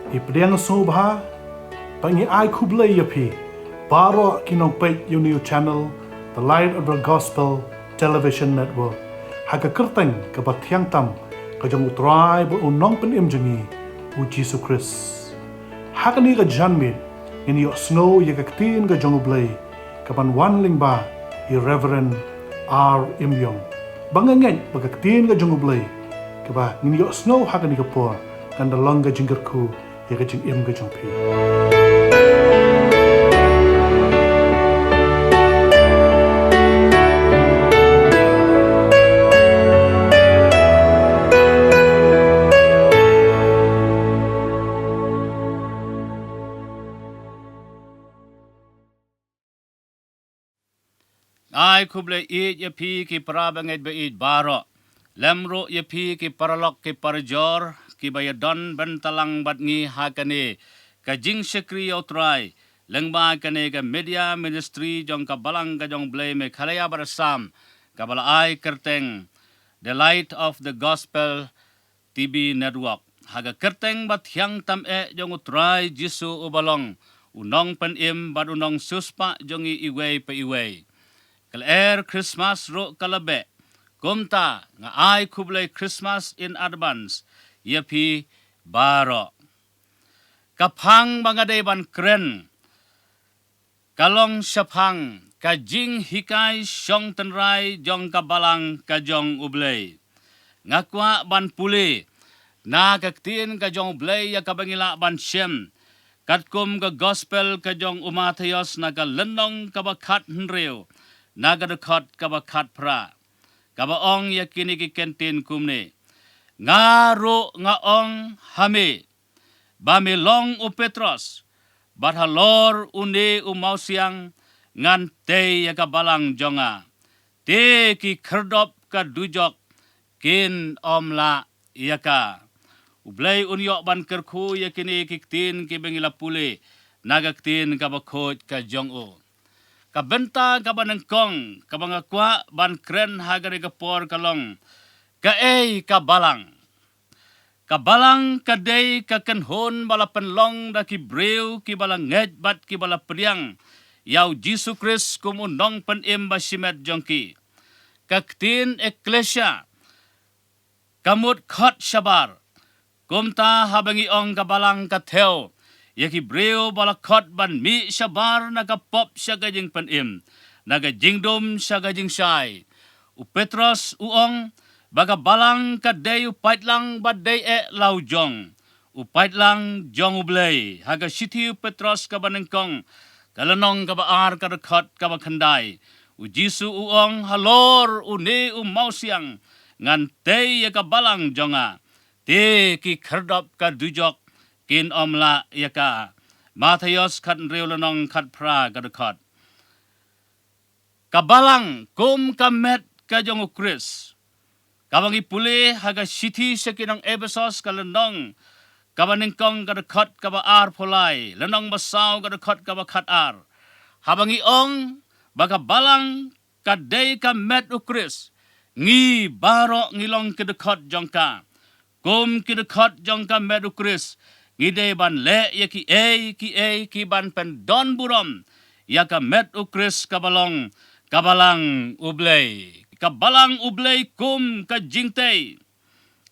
Ipdeng sobha pangi ai kublay yapi baro kinong page yung new channel The Light of the Gospel Television Network haga kerteng kabatyang tam kajong utray bu unong pen imjengi u Jesus Christ haga ni ka janmit in yo snow yakaktin ka jong ublay kapan wanling ba i Reverend R. Imyong bangangay bagaktin ka jong ublay kaba in yo snow haga ni ka por kan dalong ka jinggerku ya kajing im kajong pi. Ai kuble it ya pi ki parabanget be it baro. Lemro ya pi ki paralok ki parjor ki bayadon bentalang bat ngi hakane ka jing sekri outrai lengba kane ka media ministry jong ka balang ka jong blay me khalaya barasam ka bala ai kerteng The Light of the Gospel TV Network haga kerteng bat hyang tam jong utrai jisu ubalong unong pen im bad unong suspa jongi iway pa iway. Kal Christmas ro kalabe kumta nga ai kublay Christmas in advance yapi baro kapang mga deban kren kalong syapang kajing hikai syong tenrai jong kabalang kajong ublay ngakwa ban puli na kaktin kajong ublay ya kabangila ban syem katkum ka gospel kajong umatayos na kalenong kabakat henreo nagadakot kabakat pra kabaong yakini ki kentin kumne ngaro ngaong hame bamilong u Petros bathalor une umausiang ngan te yakabalang jonga te ki kerdop ka dujok kin omla yaka ublay unyo ban kerku yakini kiktin ki bengila pule nagaktin kabakot ka jongo kabenta kabanengkong kabangakwa ban kren hagari kapor kalong kabalang kabalang kadai kakenhon bala penlong da ki breu ki bala ngej bat ki bala priang yau Jesus Christ kumunong penim basimet jongki kaktin eklesia kamut khot sabar kumta habangi ong kabalang katheo yaki breu balakot ban mi sabar nagapop siya gajing panim nagajingdom siya gajing syay u Petros uong baga balang kadey upait lang baday laujong upait lang jong ublay haga siti Petros kabanengkong kalanong kabaar kadakot kabakhanday u Jisu uong halor une umausiang ngan te yaka balang jonga te ki kerdop kadujok kin omla yaka Matayos kat reulanong kat pra kadakot kabalang kum kamet kajong ukris kabangi puli haga siti sekinang Ebesos kalenong kabaningkong kadakot kabaar pulay lenong basaw kadakot kabakat ar habangi ong baka balang kadey kamet ukris ngi baro ngilong kadakot jongka kum kadakot jongka met ukris ngide ban le yaki ki ban pen don burom yaka met ukris kabalang ublay kabalang ublay kum ka jingtay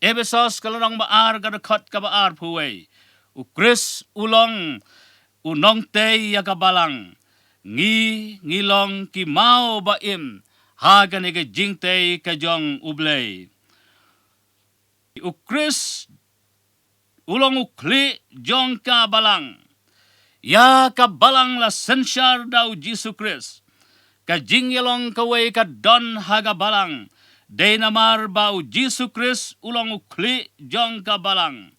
Ebesos kalorong baar kadakot kabaar puway ukris ulong unong te yaka balang ngilong ki mau baim hagan ega jingtay kajong ublay ukris ulong ukli jong kabalang ya kabalang la sensyar daw Jesus Christ kajingyalong kaway kadon haga balang day namar bau Jesus Christ ulong ukli jong kabalang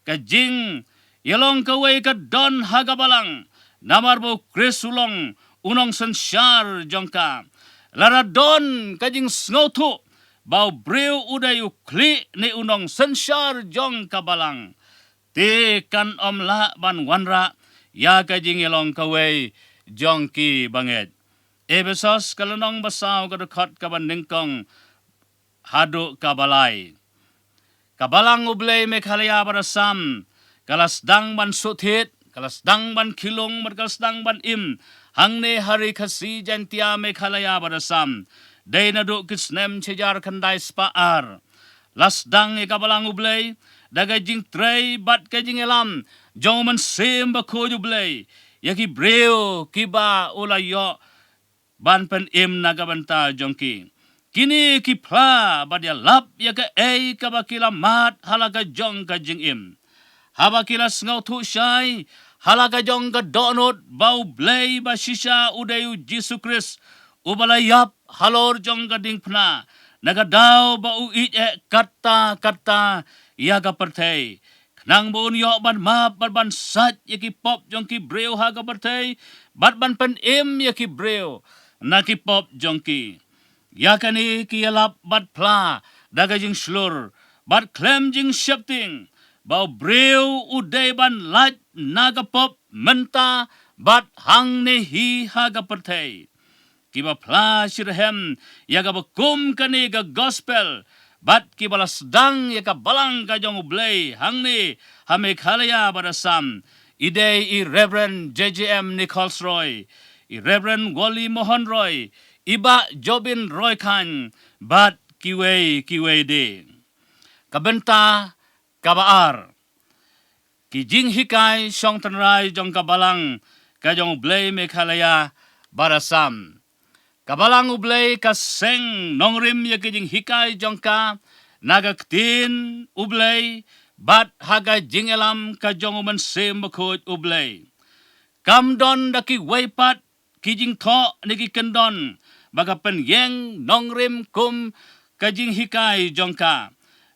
kajing yalong kaway kadon haga balang namar bau Christ ulong unong sensyar jong ka laradon kajing sngotu bau breu uday ukli ni unong sensyar jong kabalang te kan omla ban wanra ya kajing yalong kaway jong ki banget Ebesos kalanong basaw kadakot kaban ningkong hadu kabalay kabalang ublay me khalaya barasam kalasdang ban suthit, kalasdang ban kilung, kalasdang ban im, hangne hari kasi jantia Meghalaya barasam, day na do kisnem chejar kandai spaar, lasdang ikabalang ublay, dagajing tray bat kajing elam, jong man sim bako ublay, yaki breo kiba ulayo, ban pen im nagabanta jongki. Kini kipla badia lap yaka kabakila mat halaga jong ka jing im. Habakila ngau tu syai halaga jong ka donut bau blay ba shisha udayu Jesu Christ ubalayap halor jong ka ding pna nagadao ba uit kata yaga pertay. Nang buon yo ban map ban sat yaki pop jong ki breo haga pertay ban pen im yaki breo naki pop jong ki. Yakani kiyalap bat pla daga jing slur bat klem jing shifting bau breu uday ban lat naga pop menta bat hang ne hi haga pertay kiba pla shirhem yaga bakum kani ga gospel bat kibala sedang yaka balang ka jong ublay hang ne ha Meghalaya barasam idey i Reverend JJM Nichols Roy i Reverend Wally Mohan Roy iba Jobin Roy Khan bat kiway de kabenta kabaar kijing hikay siyong tanray jong kabalang kajong ublay Meghalaya barasam kabalang ublay kaseng nongrim ya kijing hikay jong ka nagaktin ublay bat haga jingelam kajong umansim bakut ublay kamdon daki waypat kijing tho niki kendon baga pen yeng nongrim kum kajing hikay jongka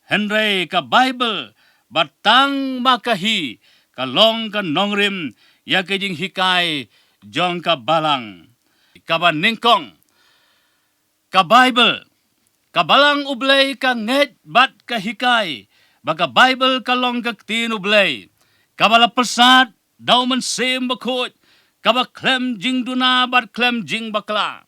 henry ka Bible batang makahi kalong ka nongrim ya kajing hikay jongka balang kaban ningkong ka Bible kabalang ublay ka nget bat ka hikay baga Bible kalong ka tin ublay kabala persat daw man sim bakut kaba klem jing duna bat klem jing bakla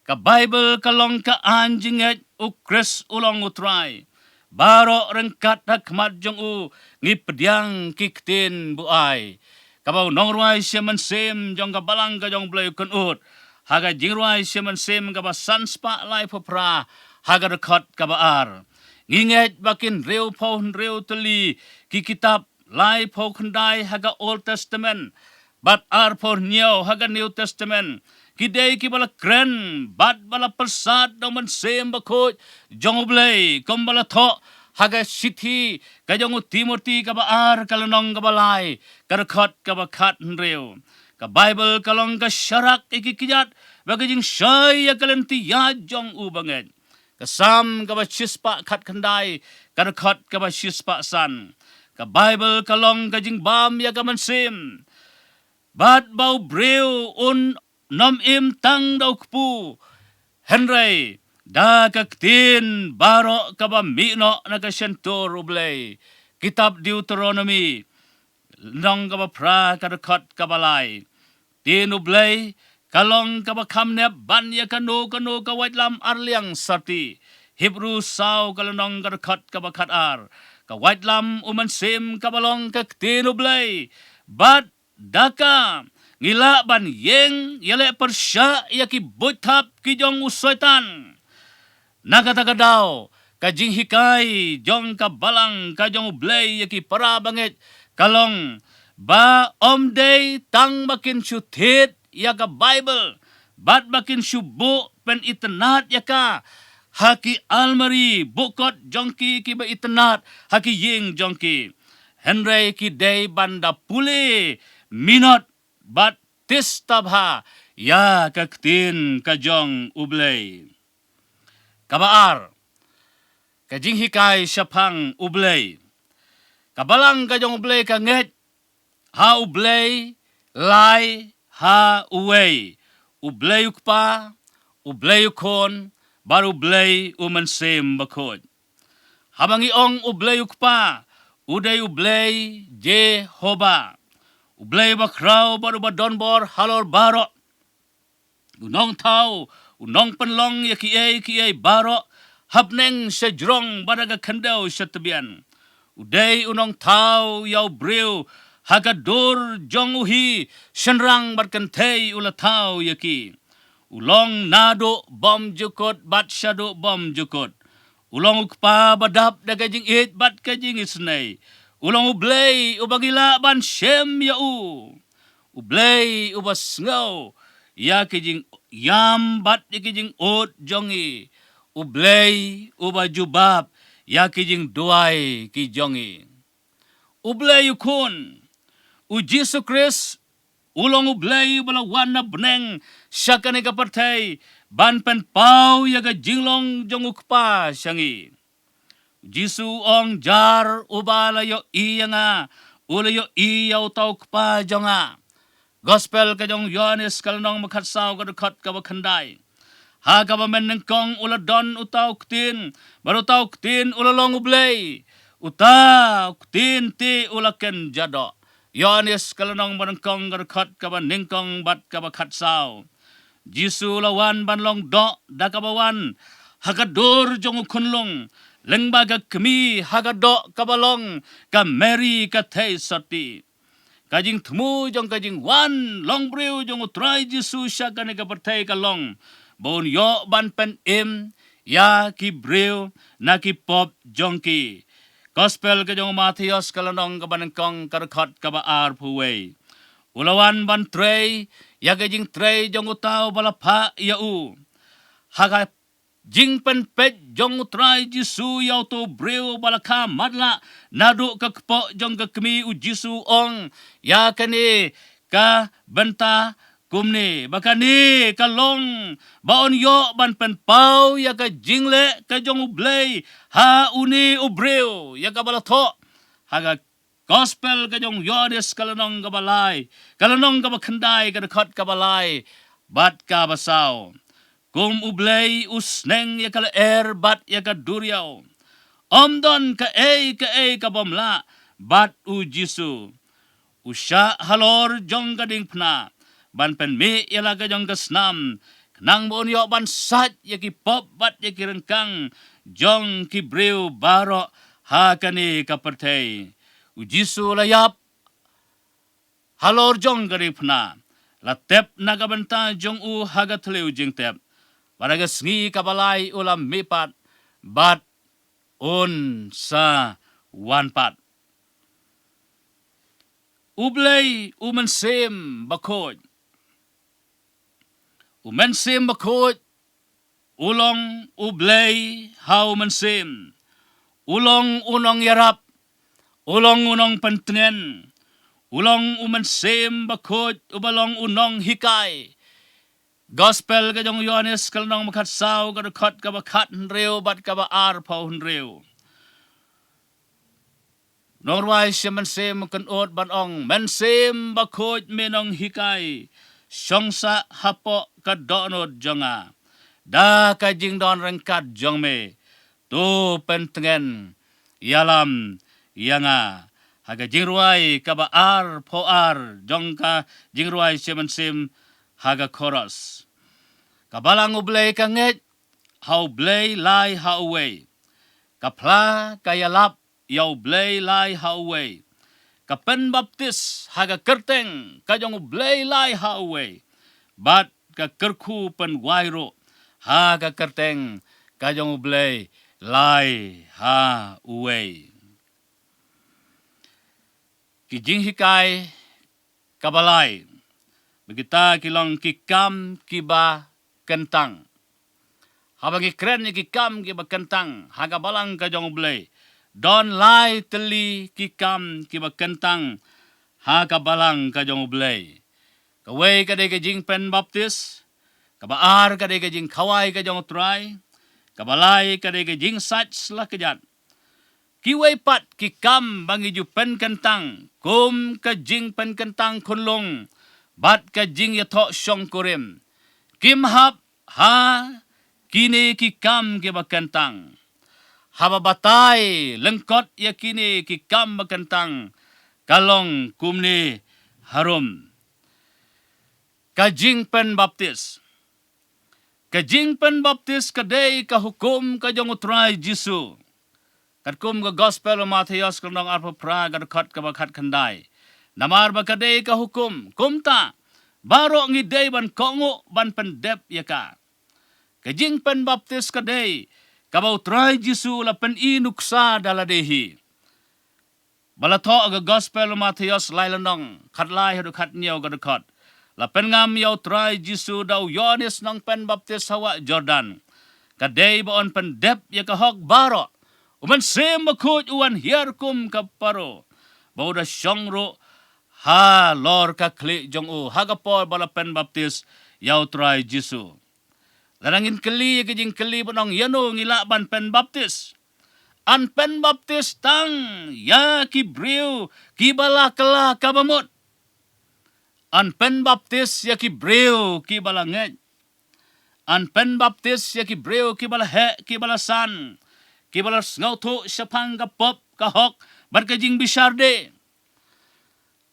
ka Bible kalong ka anjinget u Chris ulong utray baro rengkat hakmat jong u ngipdyang kiktin buay kabaw nongruay siya man sim jong kabalang ka jong blay kunut haga jingruay siya man sim kaba sanspa lai popra haga rekot kabaar nginget bakin reu pohon reu teli ki kitab lai po kandai haga Old Testament bat ar por new haga New Testament kidei ki bala kren bat bala persat daman sem bakot jong ublay kombala tho haga sithi kajong Timothy ka baar kalanong ka balay karakot ka bakat reu ka Bible kalong ka syarak ikikijat bagajing syay kalanti ya jong ubanget kasam ka ba chispa kat kandai karakot ka ba chispa san ka Bible kalong kajing bam ya ka mansim bat bau breu un nom im tang daw kpu Henry da kaktin baro kaba mino nagasentor ublay kitab Deuteronomy nong kaba pra kadakot kabalay tin ublay kalong kaba kamnep banya kanu kawait lam arliang sati Hebrew saw kalanong kadakot kaba katar kawait lam umansim kabalong kaktin ublay bat daka ngila ban yeng yale persya yaki butap kijong usoitan nagatagadaw kajing hikay jong kabalang kajong ublay yaki para bangit kalong ba omday tang makin syuthit yaka Bible bat makin syubu pen itenat yaka haki almari bukot jongki kiba itenat haki yeng jongki Henry ki day banda puli minot bat tistabha ya kaktin kajong ublay kabaar kajing hikay syapang ublay kabalang kajong ublay kanget ha ublay lai ha uway ublay ukpa ublay ukon baru ublay umansim bakod habang iong ublay ukpa uday ublay Jehovah ublay bakraw baru badonbor halor baro unong tau unong penlong ya kiay baro hapneng sejrong badaga kandaw sa tabian Uday unong tau yaw brew hagadur jong uhi shenrang barkantay ula tau yaki. Ulong nado bom jukot bat shado bom jukot. Ulong ukpa badap dagajing it bat kajing isnay. Ulong ublay ubagila ban shem yau. Ublay ubas ngaw ya kajing yam bat kajing ot jongi. Ublay ubajubab ya kajing duay ki jongi. Ublay ukun u Jesus Christ ulong ublay balawan na beneng syaka ni kapartay ban pen pau yaga jinglong jong ukpa syangi. Jisu ong jar ubalayo iya nga ulayo iyaw tau kpa jonga. Gospel kajong Yohanes kalanong makatsaw kadukot kabakanday. Ha kabamen ng kong uladon utaw kutin baru tau kutin ulalong ublay. Utaw kutin ti ulaken jado. Yohanes kalanong manengkong kadukot kabaningkong bat kabakatsaw. Jisu lawan banlong do dakabawan hagadur jong kunlong lengbaga kemi hagado kabalong kameri katay sati kajing temu jong kajing wan long brew jong utray Jisu siya kani kapartay kalong bon yo ban pen im ya ki brew na ki pop jong ki gospel kajong Matios kalanong kabanengkong karukot kabaar puway. Ulawan ban tray, ya kajing tray jong utaw balapa yau. Haga jing pen pet jong utray Jisu yau to brew balaka madla nadu kakpo jong kakmi u Jisu ong ya kani ka benta kumni bakani kalong baon yo ban pen pau ya ka jingle ka jong ublay ha uni u brew ya ka balato haga gospel kajong Yohanes kalanong kabalay, kalanong kabakanday kadakot kabalay, bat kabasaw. Kum ublay usneng ya kalaer bat ya kaduryaw. Omdon ka ay kabamla, bat u Jisu. Usya halor jong kading pna, ban penmi yala kajong kasnam, kanang moon yo ban sat ya ki pop bat ya ki rengkang, jong ki brew baro ha kani kapertay. Jisu layap halor jong garipna la tep nagabanta jong u hagatleu jing tep paraga sngi kabalay ulam mipat bat on sa wanpat ublay umensem bakod ulong ublay how mensem ulong unong yarap ulong unong pantenen, ulong umensem bakod, ubalong unong hikay. Gospel kajong Yohanes kalanong makatsaw, kadukot kabakat henreo, bat kabaar pao henreo. Norway siya mensem kanot banong, mensem bakod minong hikay, siyongsa hapo kadonod jonga. Da kajing don rengkat jong me, tu pentengen, yalam, yanga haga jingruai kabaar poar jongka jingruai semensim haga koros kabalang ublay kanget how blay lai how way kapla kayalap yaw blay lai how way kapen baptis haga kerteng kajong ublay lai how way bat ka kerku pen wairo haga kerteng kajong ublay lai ha way kijing hikay kabalay begita kilong kikam kiba kentang habang ikren ni kikam kiba kentang haga balang kajong ublay don lai teli kikam kiba kentang haga balang kajong ublay kaway kaday kajing pen baptis kabaar kaday kajing kaway kajong utray kabalay kaday kajing sats lakajat kiway pat kikam bangi ju pen kentang kum kajing pen kentang kunlong bat kajing yato syong kurim kim hap ha kini kikam kiba kentang haba batay lengkot ya kini kikam bakentang kalong kumni harum kajing pen baptis kaday kahukum kajong utray Jisu kat kum ga gospel Matius kalong arpo pra ga khat ka bakhat khandai namar ba kadai ka hukum kumta baro ngi day ban kongo ban pendep yaka kajing pen baptis kadai kabau try Jisu la pen inuksa daladehi balato aga gospel Matius lailanong khatlai hadu khat niaw ga khat la pen ngam yaw try Jisu daw Yohanes nang pen baptis hawa Jordan kadai ba on pen dep yaka hok baro uman sem makut uan hiarkum kaparo bauda syongro ha lor ka kli jong u hagapor bala pen baptis yaw try Jisu larangin keli kajing keli bonong yano ngila ban pen baptis an pen baptis tang ya ki breu ki bala kala kabamot an pen baptis ya ki breu ki bala nget an pen baptis ya ki breu ki bala he ki bala san ki bala ngautu syapang ka pop ka hok ban kajing bisarde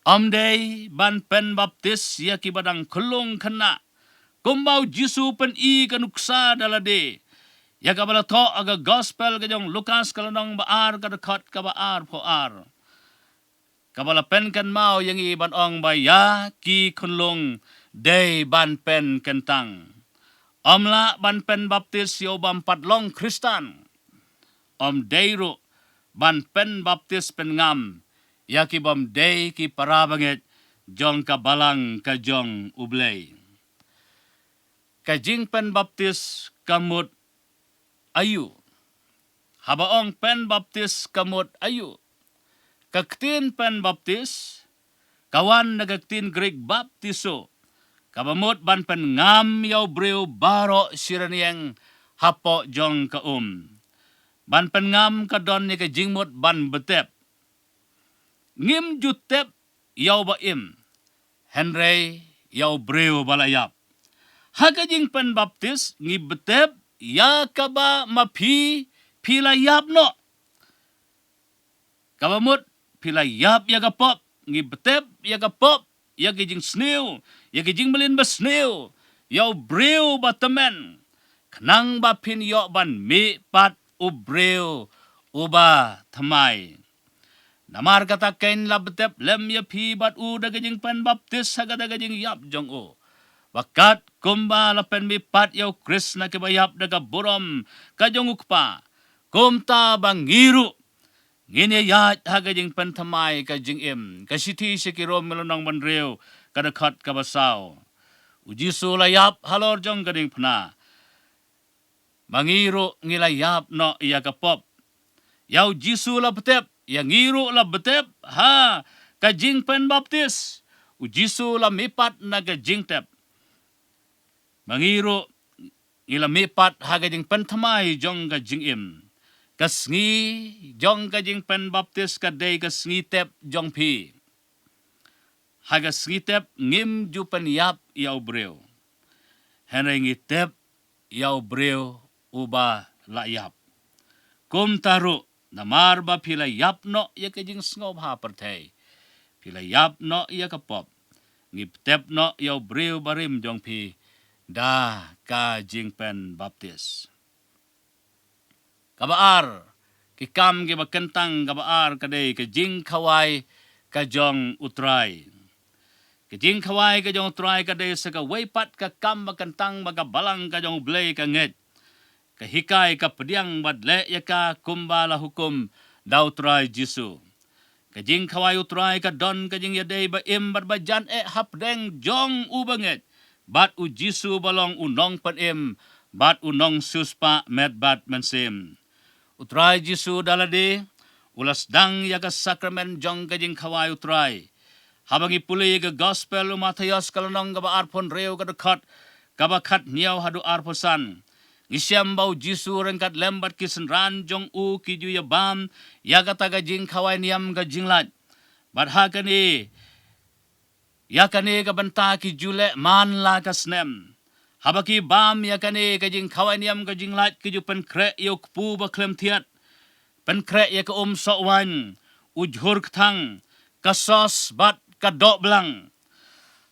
amday ban pen baptis ya ki badang kulung kena kumbau Jisu pen i kanuksa dalade ya ka bala to aga gospel kajong Lukas kalanong baar ka dekat ka baar po ar kabala pen kan mau yang i ban ong ba ya ki kunlung day ban pen kentang amla ban pen baptis yo bam patlong Kristan deiro ban pen baptis pen ngam ya ki bam day ki parabanget jong ka balang ka jong ublay kajing pen baptis kamut ayu habaong pen baptis kamut ayu kaktin pen baptis kawan nagaktin Greek baptiso kabamot ban pen ngam yaw breu baro siraniang hapo jong ka ban pen ngam kadon ni kajingmot ban betep ngim jutep yaw baim Henry yaw breu balayap hagajing pen baptis ngi betep ya kaba mapi pilayap no kabamot pilayap ya kapop ngi betep ya kapop ya gijing snew ya gijing melin ba snew yaw breu batamen kanang ba pin yo ban mi pat ubreu uba thamai namar kata kain labtep lem ya pi bat u dagajing pen baptis sagada gajing yap jong u wakat kumba la pen mi pat yaw Krishna kibayap daga burom kajong ukpa kumta bangiru ngine yat hagajing pen thamai kajing kasiti sikirom melonong banreu kadakat kabasaw ujisu layap halor jong gading pna mangiru ngilayap no iya kapop yaw Jisu la betep yang ngiru la betep ha kajing pen baptis ujisu la mipat na kajing tep mangiru ngila mipat ha kajing pen thamai jong kajing kasngi jong kajing pen baptis kadai kasngi tep jong pi haga sngi tep ngim ju pen yap yaw breu henry ngi tep yaw breu uba layap kum taru namar ba pila yap no ya kajing sngob ha perthai pila yap no ya kapop ngip tep no yaw breu barim jong pi da kajing pen baptis kabaar kikam ge bakentang kabaar kadai kajing kawai kajong utrai kajing kawai kajong utrai kadai saka weipat ka kam bakentang baga balang kajong blay kanget kahikai ka pediang badle yaka kumbala hukum daw try Jisu kajing kawai utrai ka don kajing yadai ba im bat bajan hapdeng jong ubanget bat u Jisu balong unong pan bat unong suspa met bat mensim utrai Jisu dalade ulas dang yaka sakramen jong kajing kawai utrai habang ipuli ka gospel Matius kalanong gaba arpon reo kadekat kabakat niyaw hadu arposan Isyam bau Jisu rengkat lembat kisenran jong u kiju yabam yagata gajing kawai niam gajing lat badhakani yakani kabanta kijule man la kasnem habaki bam yakani gajing kawai niam gajing lat kiju penkre yok pu baklem tiat penkre yak sokwan ujhur ktang kasos bat kadok belang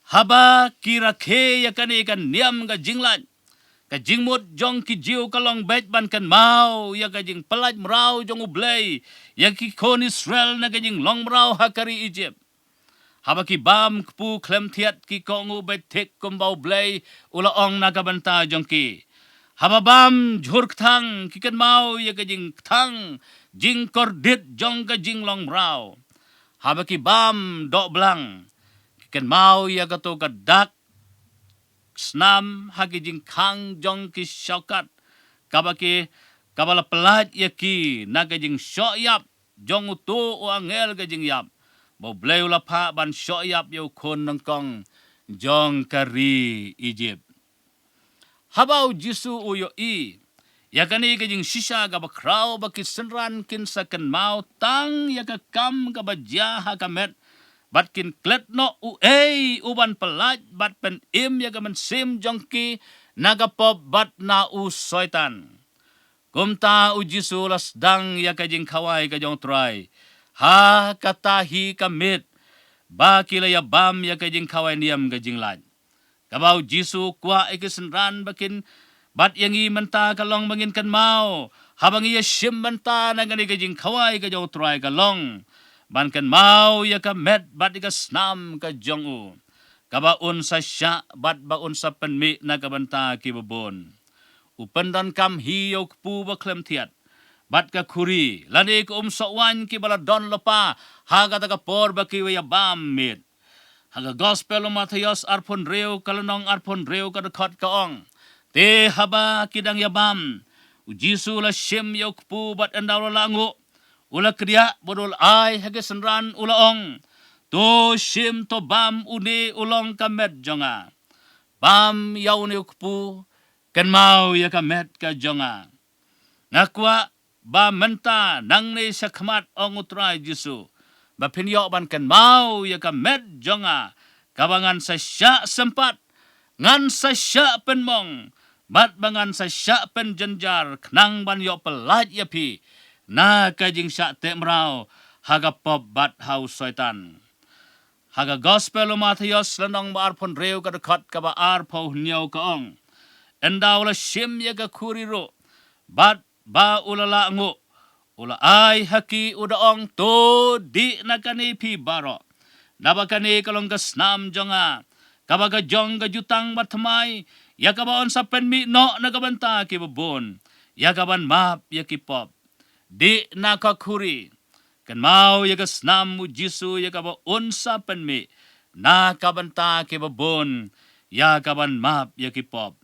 haba kira ke yakani kan niam gajing lat ka jingmut jong ki jiu kalong bet ban kan mau ya ka jing pelaj mrau jong ublay ya ki kon Israel na ka jing long mrau hakari Egypt haba ki bam kpu klem thiat ki kongu bet thek kumbau blay ula ong na ka banta jong ki haba bam jhur thang ki kan mau ya ka jing thang jing kordit jong ka jing long mrau haba ki bam dok blang ki kan mau ya ka to ka dak snam hagi jing khang jong ki shokat kabaki kabala pelat yaki naga jing shoyap jong utu o angel ga jing yap bo bleu la pha ban shoyap yo khon nang kong jong kari Egypt habau jisu uyo i yakani ga jing shisha ga ba kraw ba ki senran kin sakan mau tang yaka kam ga ba ja ha kamet bat kin klet no u uban pelaj bat pen im ya gaman sim jongki naga pop bat na u soitan kumta u jisu las dang ya ka jing khawai ka jong try ha kata hi kamit ba kila ya bam ya ka jing khawai niam ka jing laj kabau jisu kwa ikisenran bakin bat yangi menta kalong bangin kan mau habang iya shim menta nangani ka jing khawai ka jong try kalong ban kan mau ya ka met bat ka snam ka jongu kabaun sa sya bat baun sa penmi na kabanta ki babon upendan kam hiyo pu ba klem thiat bat ka khuri lani ko sawan ki bala don lopa haga ta ka por ba ki ya bam mit haga gospel o Matthayos arpon reo kalonong arpon reo ka khot ka ong te haba kidang ya bam ujisu la shem yok pu bat andaw lango ula kriya bodol ay hage senran ula ong to shim to bam uni ulong kamet jonga bam yauni ukpu ken mau ya kamet ka jonga nakwa ba menta nang ni sakmat ong utray Jisu ba pinyo ban ken mau ya kamet jonga kabangan sa sya sempat ngan sa sya penmong bat bangan sa sya pen jenjar knang ban yo pelaj yapi na kajing sya temrau haga pop bat hau soitan haga gospel o Matthayos lanong maarpon reo ka dekat ka ba arpo nyaw ka ong endaw la shim ya ka kuriro bat ba ulala ngo ula ay haki udaong to di na kani pi baro nabakani kalong kasnam jonga kabaga jong ka jutang batmay yakabaon sa penmi no nagabanta ki babon yakaban map yakipop di nakakuri kan mau yaga snam mu Jisu yaga ba unsa penmi nakabanta ki babon yakaban map yakipop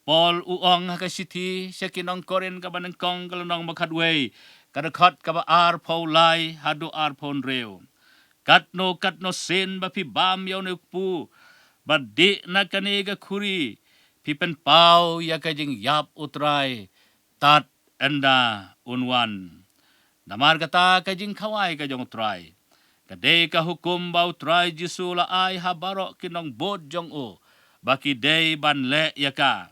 Paul uong hakasiti siya kinong korin ka ba ng kong kalunong makadway kadakot ka ba arpo lay hado arpon reo katno sin ba pi bam yaw na ukpu ba di na kaniga kuri pipen pau yaga jing yap utray tat enda unwan namar kata kajing kawai kajong utray kadai ka hukum ba utray Jisu la ay habaro kinong bod jong o baki day ban le yaka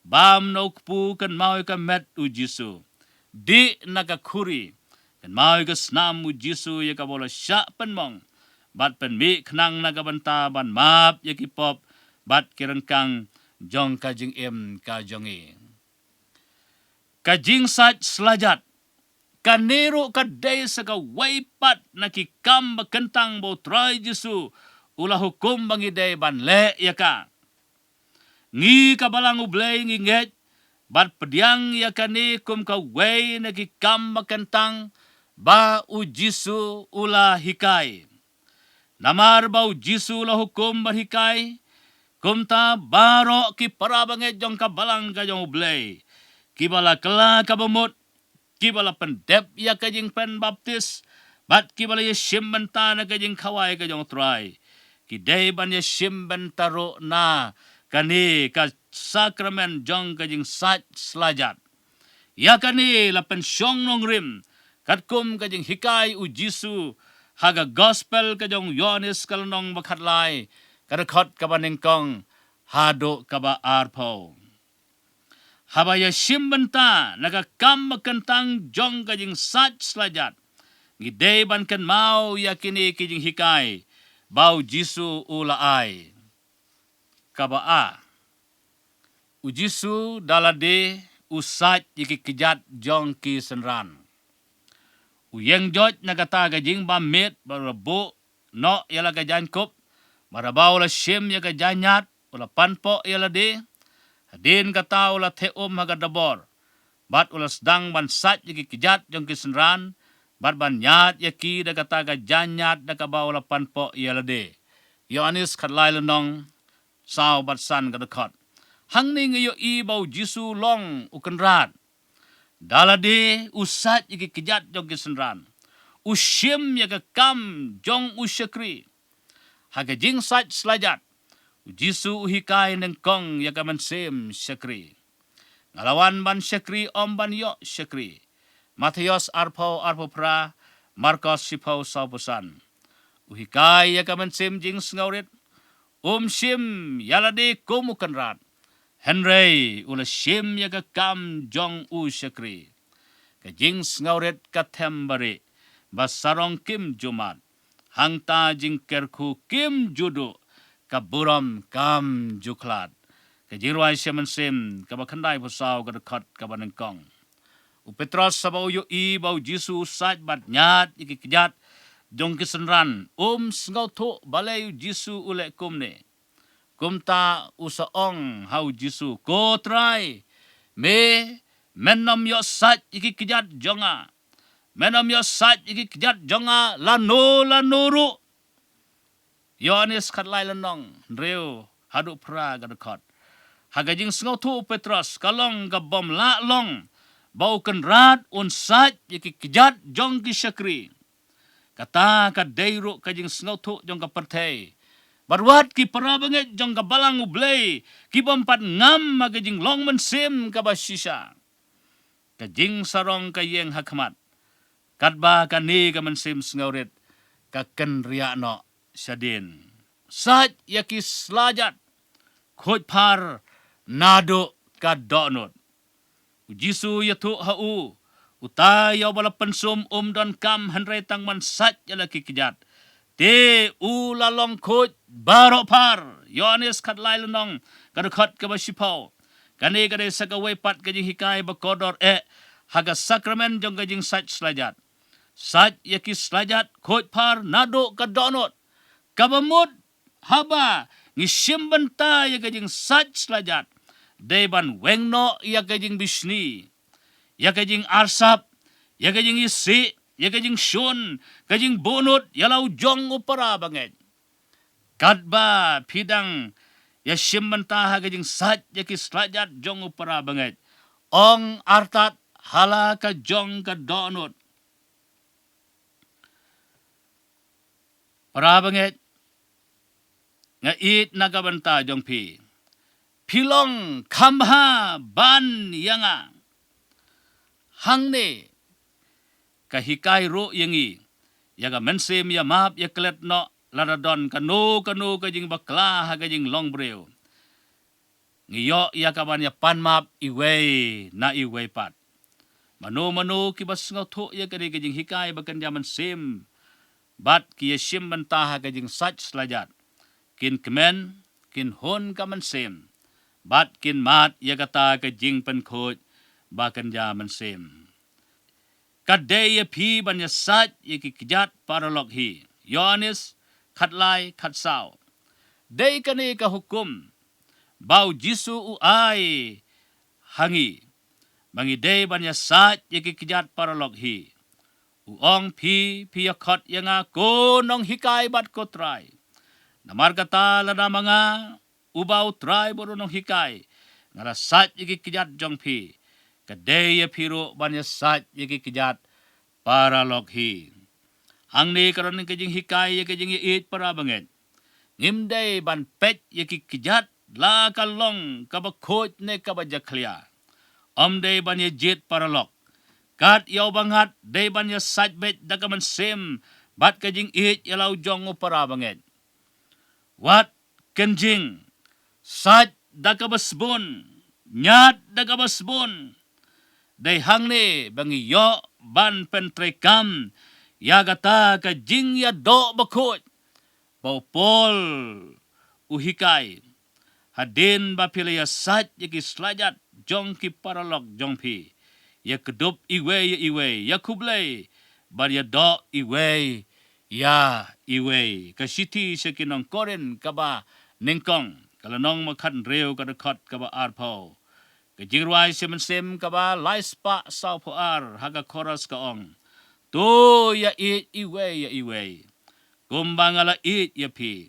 bam no kpu kan mau ka met u Jisu di nakakuri kan mau ka snam u Jisu yaka bola sya penmong bat penmi knang nagabanta ban map yakipop bat kirengkang jong kajing im kajongi kajing sat selajat kanero kadai sa ka waipat nakikam bakentang bo try Jisu ula hukum bangi day ban le yaka ngi kabalang ublay nginget bat pediang yakani kum ka way nakikam bakentang ba u Jisu ula hikay namar ba u Jisu ula hukum barhikay kumta baro ki parabanget jong kabalang kajong ublay kibala kela kabamot kibala pendep ya kajing pen baptis bat kibala ya shimbenta na kajing kawai kajong try kidai ban ya shimbentaro na kani ka sakramen jong kajing sat selajat ya kani la pensyong nong rim katkum kajing hikay u Jisu haga gospel kajong Yohanes kalonong makhatlay kadakot kabaning kong hado kaba arpo habaya shimbenta nagakam makentang jong kajing sat selajat ngidey ban kan mau yakini kijing hikay bau Jisu ulaay kabaa Ujisu dalade usat yiki kijat jong ki senran. Uyeng joj nagata gajing ba met barabo no yala gajan kop marabau la shem ya gajanyat ula panpo yala de hadin kata ula teom hagadabor bat ula sedang ban sat yiki kijat jong ki senran bat ban nyat yaki dagata gajanyat dagabau ula panpo yala de. Yohanes katlai lenong sao bat san gadakot. Hang ni ngayo ibaw Jisu long ukenrat. Dalade usat yaki kijat jong kisenran. Usyim yaka kam jong usyakri. Haga jing sat selajat. Jisu uhikai nengkong yaka mansem syakri. Ngalawan ban syakri om ban yo syakri. Matius arpo pra. Marcos sipau saupusan. Uhikai yaka mansem jing sngaurit. Sim yalade kumukenrat. Henry ula shim yaga kam jong u syakri. Kajing ngauret katembari. Basarong kim jumat. Hangta jing kerku kim judu. Kaburam kam juklat. Kajirwai syaman sim. Kabakandai pusaw kadakot kabanengkong. Upetros sabaw yu i bau Jisu sat bat nyat iki kijat. Jong kisenran. Sngau to balay Jisu ule kumne. Kumta usaong hau Jisu ko try me menom yo sat iki kijat jonga menom yo sat iki kijat jonga lanuru Yohanes katlai lenong reu hadu pra gadakot hagajing sngau tu Petros kalong gabom la long bau kenrat un sat iki kijat jong ki syakri kata kadairu kajing sngau tu jong ka pertei. Barwat ki parabanget jong kabalang ublay. Ki pampat ngam magajing long mensim kabasisa. Kajing sarong kayeng hakmat. Katba kani ka mensim sngaurit. Kaken riakno syadin. Sat yakis lajat. Khoj par nado kadonot. Ujisu yatu hau. Utai yaw bala pensum dan kam henry tangman sat yalaki kijat. Te ulalong khoj barok par. Yohanes katlai lenong. Kadakot kabasipau. Kani kadai sakawai pat kajing hikai bakodor haga sakramen jong kajing sat selajat. Sat yaki selajat khoj par nado kadonot. Kabamut haba ngishim benta ya kajing sat selajat. Deban wengno ya kajing bisni. Ya kajing arsap. Ya kajing isi. Ya kajing syun, kajing bunut, yalau jong upara banget. Kadba pidang, ya simmentaha kajing sat, ya kislajat jong upara banget. Ong artat hala ka jong ka donut. Para banget, ngait nagabanta jong pi. Pilong kamha ban yanga. Hangne, kahikai ro yangi yaga mensem ya map ya klet no laradon kanu kajing bakla ha kajing long breu ngiyo ya kaban ya pan map iwei na iwei pat manu kibas ngotho ya kajing hikai bakan jaman sem bat ki yashim bantah kajing sach selajat kin kemen kin hon kaman sem bat kin mat ya kata kajing penkhoj bakan jaman sem kadaya pi banya sat yaki kijat paralog hi. Yohanes katlai katsao. Day kani ka hukum. Bau Jisu uai hangi. Bangi day banya sat yaki kijat paralog hi. Uong pi yakot yanga konong hikai bat ko try. Namar kata lada mga ubaw try boro nong hikai. Ngara sat yaki kijat jong pi. Kadaya piro banya sat yaki kijat para lokhi. Ang ni karon ng kajing hikay kajing iit para banget. Ngimday ban pet yaki kijat la kalong kabakot ne kabajaklia. Day ban jit para lok. Kat yaw bangat day ban ya satbet dagaman sim bat kajing iit yalaw jong para banget. Wat kenjing sat dagabasbon nyat dagabasbon. Day hang ni bangi yo ban pentrekam yagata ka jing ya do bakot paupol uhikai hadin ba pila ya sat ya ki slajat jong ki paralog jong pi ya kedup iwe ya kublai bar ya do iwe ya iwe ka siti se kinong koren ka ba ningkong kala nong makan reu ka dekat ka ba arpau ka jirwai sem ka ba laispa sau po ar haga koras ka ong to ya iwe kumbang ala ya pi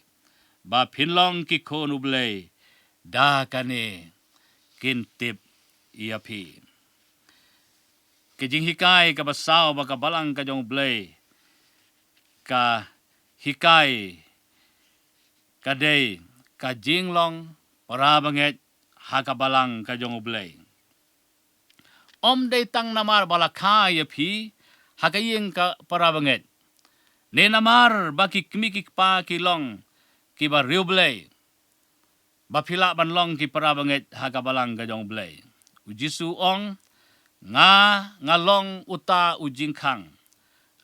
ba pinlong ki konublay da kane kintip ya pi kejing hikai ka basaw ba ka balang ka jong blay ka hikai ka day ka jinglong para banget haka balang ka jong blay day tang namar balaka ya pi hakayeng ka para banget ne namar baki kimikik pa kilong ki ba riu blay ba pila banlong ki para banget haka balang ka jong blay ujisu ong nga long uta ujingkang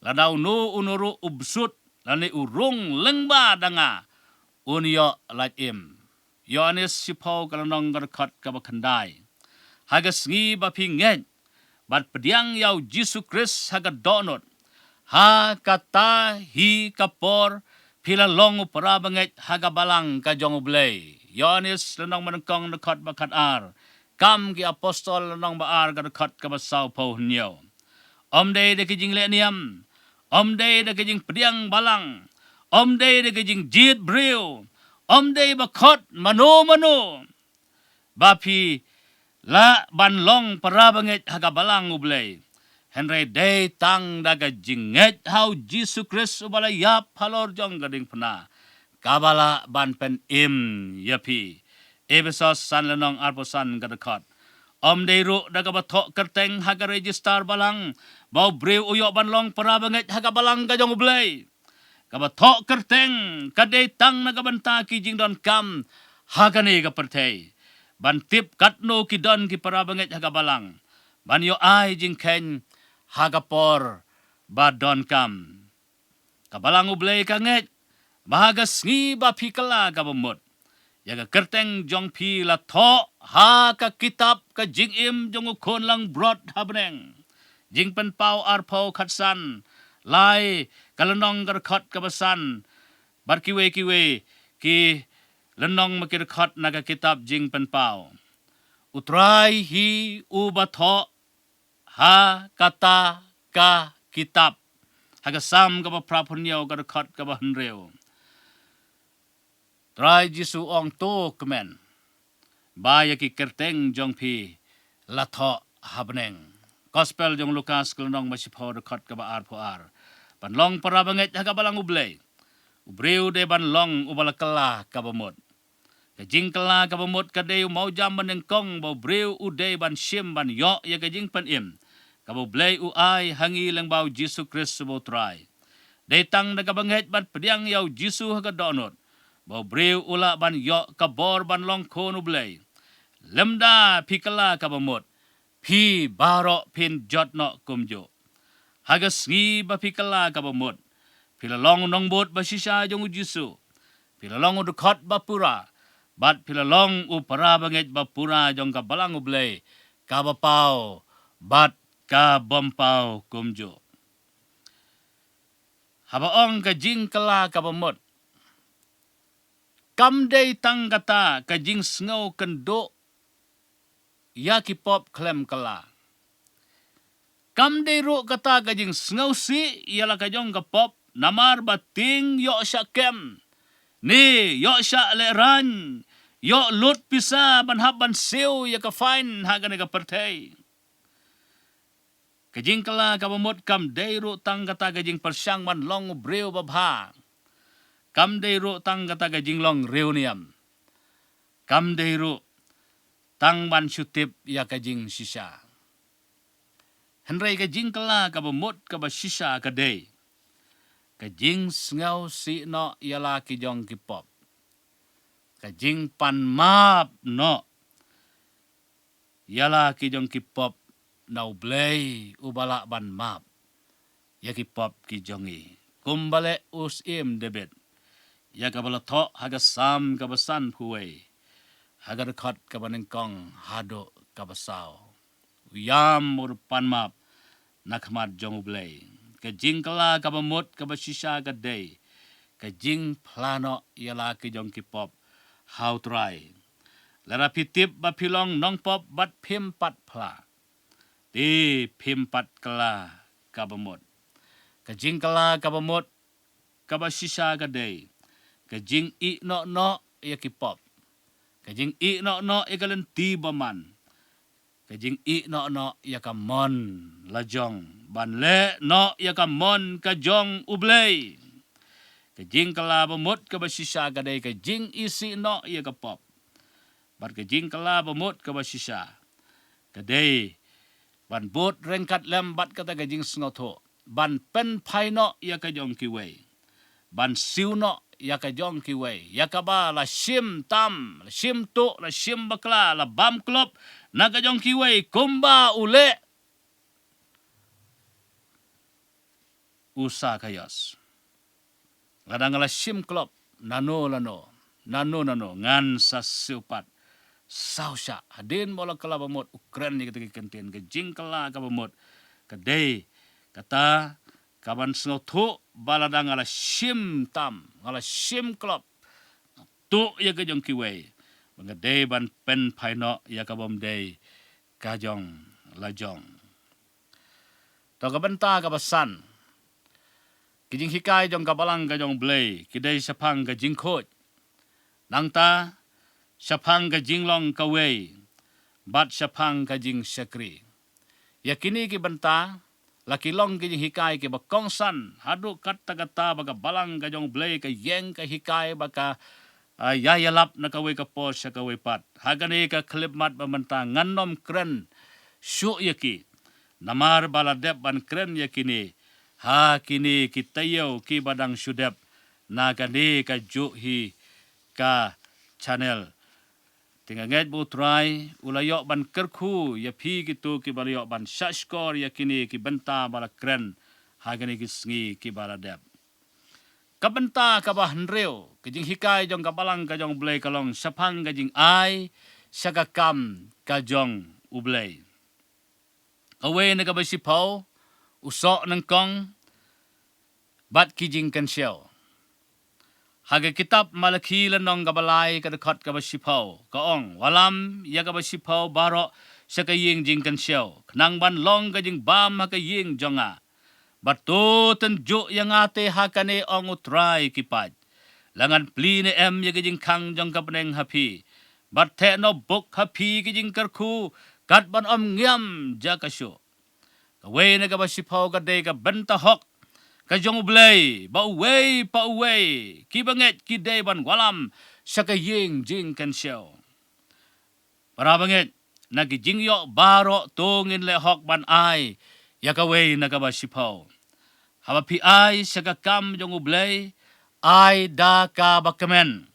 ladau nu unuru ubsut lani urung lengba danga unyo latim Yohanes sipau kalanong garkat kabakandai hagas ngi ba pinget bat pediang yau Jesu Christ haga donot ha kata hi kapor pila long para banget haga balang ka jong blay Yohanes lanong manengkong dekat bakat ar kam ki apostol nong baar ka dekat ka basaw po hunyo. Day de kijing leniam. Day de kijing pediang balang. Day de kijing jit briu. Day bakot mano. Bapi la banlong parabangit haga balang ublay. Henry day tang daga jinget how Jesus Christ ubala yap halor jong gading pena. Kabala ban pen yapi. Ebesos san lanong arposan gadakot. Deiru daga batok kerteng haga register balang. Bau breu uyok banlong para banget haga balang kajong ublay. Kabatok kerteng kadai tang naga banta ki jing don kam haga ni ka pertay. Ban tip katno ki don ki para banget haga balang. Ban yo ai jing ken haga por ba don kam. Kabalang ublay kanget bahaga sngi ba pikala kabamut. Yaga kerteng jong pi la tho ha ka kitab ka jing im jong ukon lang brod habneng jing pen pau arpau khatsan lai kalanong garkhat kabasan bar kiwe ki lenong makir khat naga kitab jing pen pau utrai hi uba tho ha kata ka kitab haga sam ka prapunyo garkhat ka bahnreu Try Jisu ong to kemen. Baya ki kerteng jong pi latho habneng. Gospel jong Lukas kelonong masipho dekat ka baar po ar. Banlong para banget haga balang ublay. Ubreu de banlong ubala kala ka bamut. Kajing kala ka bamut kadeu mau jam menengkong bau breu uday ban sim ban yo ya kajing pan im. Ka bau blay u ai hangi lang bau Jisu Christ subo try. Detang naga banget ban pediang yau Jisu haga donot. Bau breu ula ban yo kabor ban long kono blay. Lemda pikala kabamut. Pi baro pin jotno kumjo. Hagas ngi ba pikala kabamut. Pila long nong bot ba sisa jong Jisu. Pila long udukot ba pura. Bat pila long upara banget ba pura jong kabalang ublay. Kabapau. Bat kabampau kumjo. Habaong kajing kala kabamut. Kamday tang kata kajing sngaw kendo yaki pop klem kala. Kamday ro kata kajing sngaw si yala kajong kapop namar bating yo sya kem. Ni yo sya leran yo lut pisa banhaban siw ya ka fine haga ni ka pertay. Kajing kala kabamot kamday ro tang kata kajing persyang man long breu babha. Kamday ro tang kata kajing long reuniam. Kamday ro tang ban syutip ya kajing sisa. Henry kajing kala kabamot kaba sisa kaday. Kajing sngaw si no yala kijong kipop. Kajing pan map no yala kijong kipop na ublay ubala ban map. Ya kipop kijongi. Kumbale us im debit. Ya kabala to haga sam kabasan puwe. hagar khot kabaneng kong hado kabasao uyam murupan map nakmat jong ublay ka jingkala kabamot kabasisha gaday ka jing plano yala ki jong kipop how try lara pitip bapilong nong pop bat phim pat phla ti phim pat kala kabamot ka jingkala kabamot kabasisha gaday ka jing I no ya kipop kajing I no ikalan tibaman kajing I no yakamon lajong banle no yakamon kajong ublay kajing kalabamut kabasisha gaday kajing isi no yakapop bar kajing kalabamut kabasisha gaday ban bot rengkat lembat kata kajing snotho ban pen paino yakajong kiway ban siu no yakajong kiway yakaba la shim tam la shim tu la shim bakla la bam klop nakajong kiway kumba ule usa kayos ladang la shim klop nano ngan sa siupat sausha hadin mola kala bamot ukren ni ketika kenten ke jingkala ka bamot kadai kata kaban snotho baladang ala shim tam ala shim klop tu ya ka jong kiway mga day ban pen paino ya ka bom day ka jong lajong to ka banta ka basan kijing hikay jong kabalang ka jong blay kiday sapang ka jingkhot nangta sapang ka jinglong kaway bat sapang ka jing sakri yakini ki banta lakilong ki hikay ki bakongsan hadu kata baga balang gajong blay ka yeng ka hikay baka yayalap na kaway ka po sa kaway pat hagani ka klipmat bamanta nganom kren syu yaki namar baladep ban kren yakini ha kini kitayo ki badang syudep na gani ka juhi ka channel tinganget bu try ulayok ban kerku ya pi gitu ki balayok ban shashkor ya kini ki benta bala kren hagani ki sngi ki baladep kabenta kabah nreo kijing hikay jong kabalang ka jong blay kalong sapang ka jing ai sagakam ka jong ublay away na kabasipaw usok ng kong bat kijing kansiyaw haga kitab malaki lanong gabalay kadakot kabasipaw kaong walam ya kabasipaw baro sa kaying jing kansiyaw nang ban long kajing bam hakaying jonga bato tenjo yang ate hakane ong utray kipad langan pli ne em ya kajing kang jong kapeneng hapi bat te no bok hapi kajing karku kat ban om ngiam jakasyo kaway na kabasipaw kaday ka benta hok kajong ublay pa uway kibanget kiday ban walam sa kaying jing kansiyaw para banget nagijingyo baro tungin lehok ban ay yakaway nagabasipaw habapi ay sa kakam jong ublay ay da ka bakamen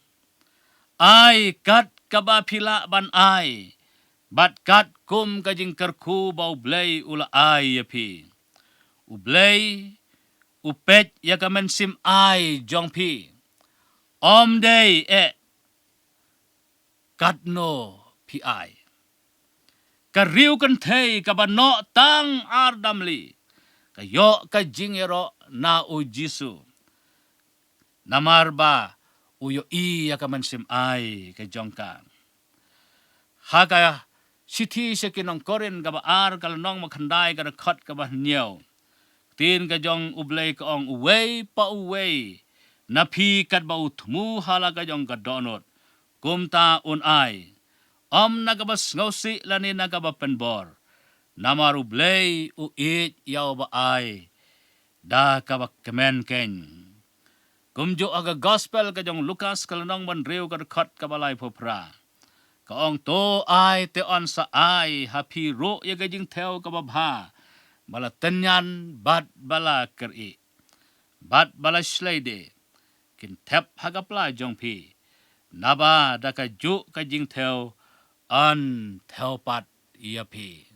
ay kat kabapila ban ay bat kat kum kajing karku ba ublay ula ay yapi ublay upet yakamen sim ay jong pi om day katno pi ay kariu kan thei kabano tang ardamli kayo ka jingero na u jisu namarba uyo i yakamen sim ay ka jongka haga siti se kinong korin kaba ar kalanong makhandai kada khot kaba niyaw tin ka jong ublay ka ong uway pa uway napi kat ba utmu hala ka jong kadonot kumta un ay nagabas ngausi lani nagaba penbor namar ublay uit yaw ba ay da ka ba kemen ken kumjo aga gospel ka jong Lucas kalanong man reu ka khot ka balay popra ka ong to ay te on sa ay hapi ro ya ka jing theo ka babha bala tenyan bat bala keri bat bala slide kin tep hagapla jong pi naba da ka ju ka jing theo an theo pat ia pi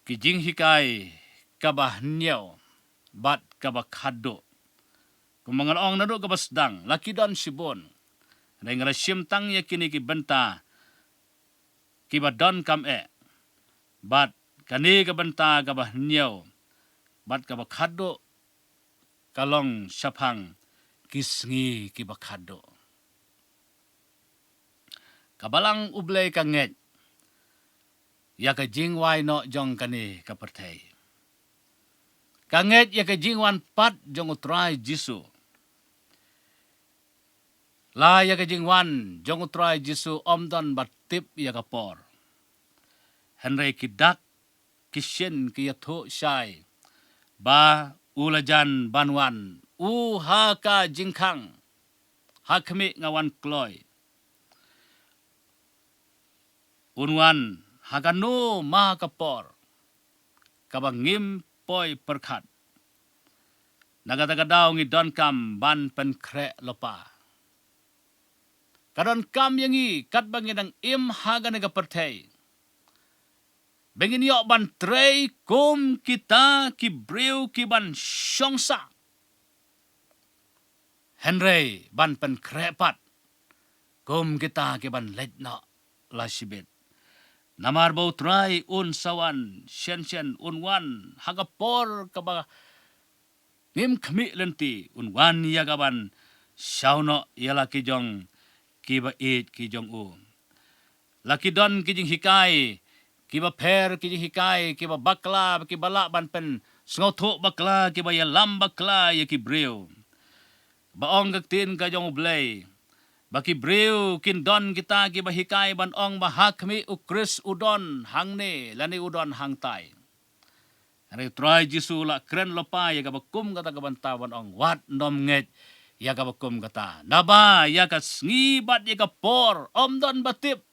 ki jing hikay kabah nyaw bat kabah khado kumangan ong nado kabasdang lakidon sibon Dengan sim tang ya kini ki benta ki ba don kam bat kani ka benta ka ba nyau bat ka ba khado kalong sapang kisngi ki ba khado. Kabalang ublay ka nget ya ka jingwai no jong kani ka perthai. Kanget ya ka jingwan pat jong utrai Jisu. La ya ka jingwan jong utrai Jisu omdon batip ya ka por. Henry kidak kisyen ki yatho syai. Ba ulajan banwan ha ka jingkang hakmi ngawan kloy. Unwan hagano ma ka por. Kabangim poi perkat. Nagatagadaw ngi don kam ban pen kre lopa. Kadon kam yangi kat bangin ang im haga naga pertay. Bangin yo ban trey kum kita ki brew ki ban syongsa. Henry ban pen kre pat. Kum kita ki ban led na lasibit. Namar bau try un sawan shen unwan haga por kaba ngim kami lenti unwan yagaban sauno yala kijong kiba it kijong u. Laki don kijing hikai kiba per kijing hikai kiba bakla kiba la ban pen sngothok bakla kiba yalam bakla ya kibreu. Baong gaktin kajong ublay. Baki breu kin don kita ki bahikai ban ong bahakmi ukris udon hangne lani udon hangtai. Hari try Jisu la kren lopa ya gabakum kata kabantawan ong wat nom nget ya gabakum kata. Naba ya kasngi bat ya kapor omdon batip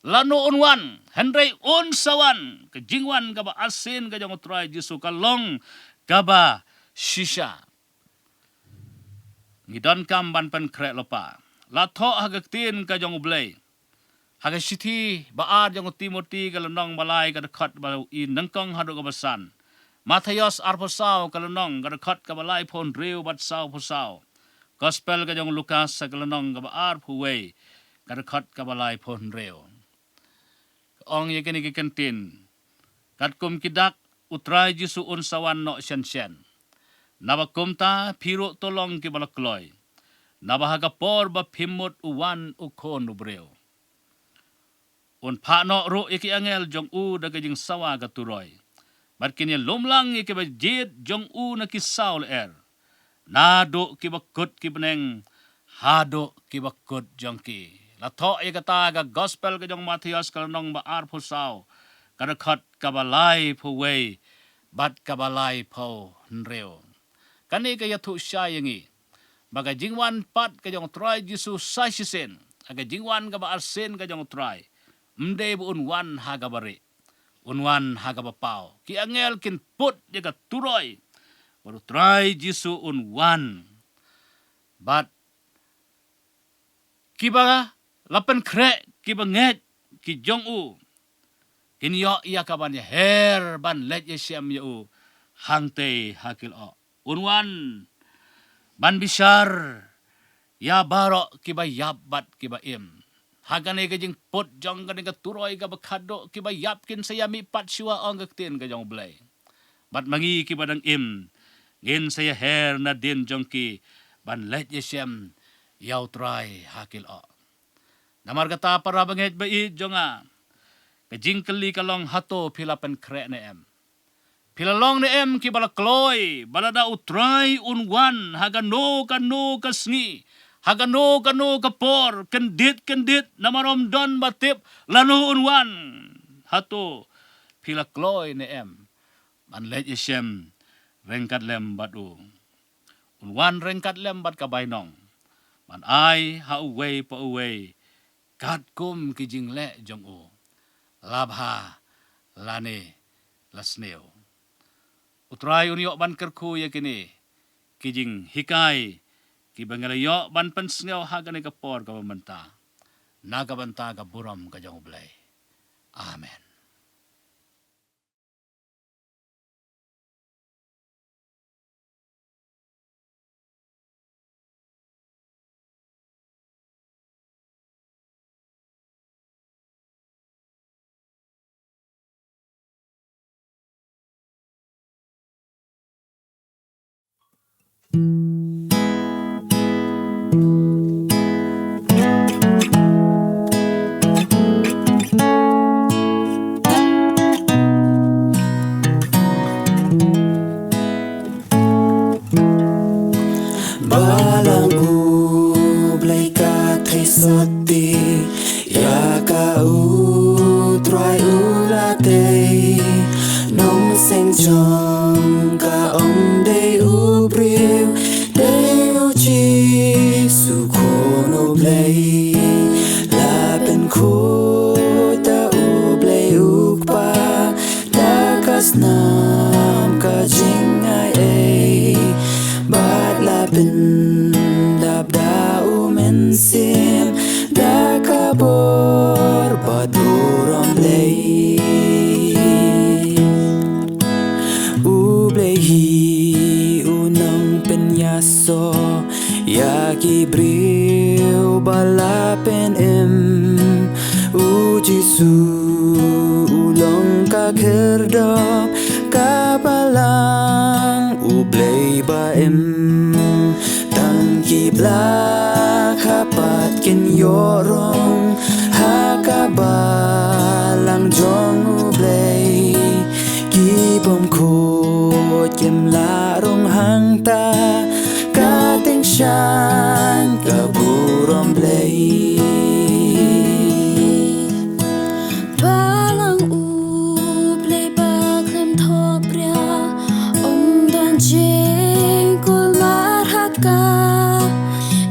lanu unwan henry unsawan kejingwan kaba asin kajong try Jisu kalong kaba shisha. Ngidon kam ban pen krek lopa. Latho hagaktin ka jong ublay. Hagasithi baad jong Timothy kalonong balay kadakot balau in nangkong hadu kabasan. Matthias arposaw kalonong kadakot kabalay pon riu bat saw posaw. Gospel ka jong Lucas sa kalonong kabaar puway kadakot kabalay pon riu. Ong yakini kikantin. Katkum kidak utray Jisu unsawan no syen. Nabakumta piro tolong kibalakloy. Nabahaga por ba pimot uwan ukon ubreo. Un pano ro iki angel jong u daga jing sawa gaturoy. Bat kini lumlang iki ba jid jong u na kisaw er. Nado kibakut kibeneng hado kibakut jong ki. Lato i kata ga gospel ka jong Matthias kalonong ba arpusaw. Kadakot kabalay puway bat kabalay po nreo. Kani kaya tu siya yangi. Baga jingwan pat kajong try Jisu sasisen. Aga jingwan ka ba arsen kajong try. Mde bu unwan haga bari. Unwan haga bapaw. Ki angel kin put jaga turoy. Baru try Jisu unwan. Bat kiba lapan krek kiba nget ki jong u. Kinyo iya kaban ya her ban let ya siam ya u. Hangte hakil o. Unwan ban bisar ya baro kiba yabat kiba im. Hagane kajing put jong kani katuroy ka bakado kiba yapkin saya mi pat siwa ong kaktin ka jong blay. Bat mangi kiba dang im. Ngin saya her na din jong ki ban let yesem yaw try hakil o. Namar kata para banget ba i jonga. Kajing kali kalong hato pilapan kre na em. Pilalong ni em ki balakloy, balada utray unwan, hagano kano kasngi, hagano kano kapor, kendit namarom don batip, lano unwan. Hato pilakloy ni em, manlet yesem, rengkat lem batu. Unwan rengkat lem bat kabaynong, man ay hauway pa uway, katkum kijing le jong o, labha lane lasneo. Utray unyo ban kerku ya kini. Kijing hikai. Kibangalayo ban pensngaw hagan kapor ka pamanta. Nagabanta ka buram ka jang ublay. Amen. Balang ublay ka kay soti ya ka utray ulatay nong seng chong ka day ubriu day uchi su kono blay lapen ko ta ublay ukpa dakas nam ka jingay ay bat lapin dab da umensim da kabor bat uram lay ublay hi unang penyaso yaki briu balapin ujisu ulong kakerdop kapalang ublay baim tangki blak hapat kin yorong hakabalang jong ublay kibom ko kem larong hangta kating syan kaburom blay Balang ublay baklem topria ondan jengkul marhaka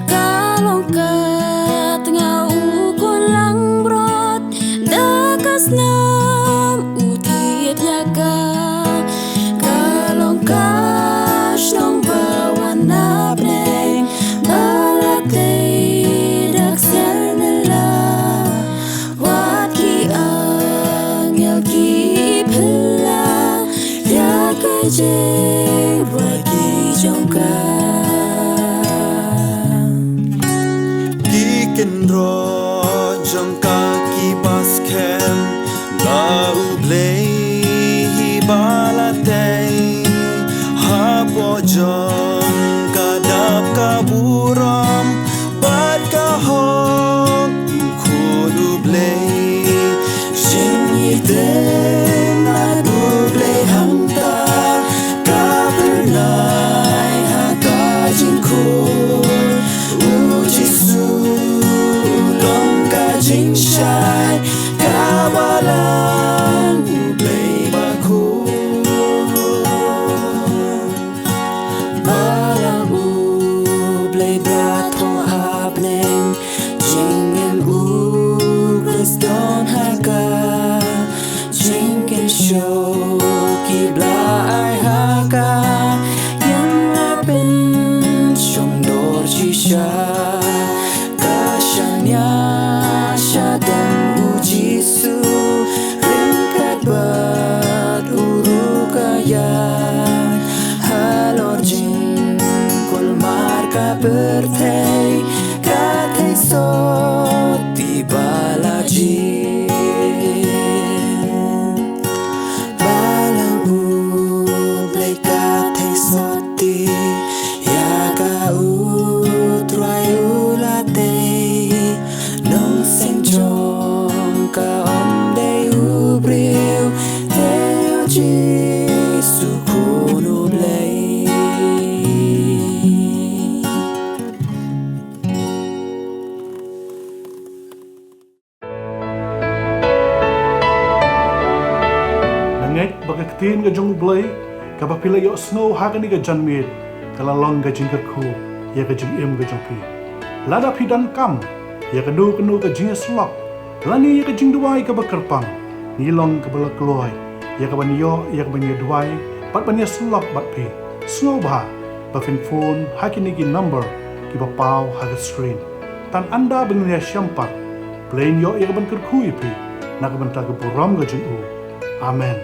kalong kat nga ukon lang brot dakas nam utiet yaga kalong kash nong bawan napneng balatay daksar nila wat ki angel ki pela ya kajeng wagi jongka Kikin ro jong kaki baskem ga ublay hibalatay hapo jong kadap kaburam bat kahok ukod ublay singiten at ublay hangta kabernay hakajin ko ujisu ulong kajing syay kawalang ublay bako balang ublay brato habneng jingen ukriston haka jingen show kibla ay haka yang lapin syong dor shisha kasyanya syadam ujisu ringkat bat urukaya halor jing kol marka bertay katay sot di balaji balang ublay katay soti ya ka utray ulatay nong seng chong ka day ubriu day ujisu kuno blay Nangek bagaktin ga jong ublay kapapila yo snow hagani ga janmid kalalong ga jingkerku ya ga jing im ga jong pi lada pidan kam ya ga du kenu ga jing slok lani ya ga jing duai ga bakerpang nilong ga balak loy ya ga banyo ya ga banyo duai pat banyo slok bat pi snow ba bafin phone hakini gi number ki ba pau haga screen tan anda bengnya syampat plain yo ya ga ban kerku pi na ga ban ta ga boram ga jing u amen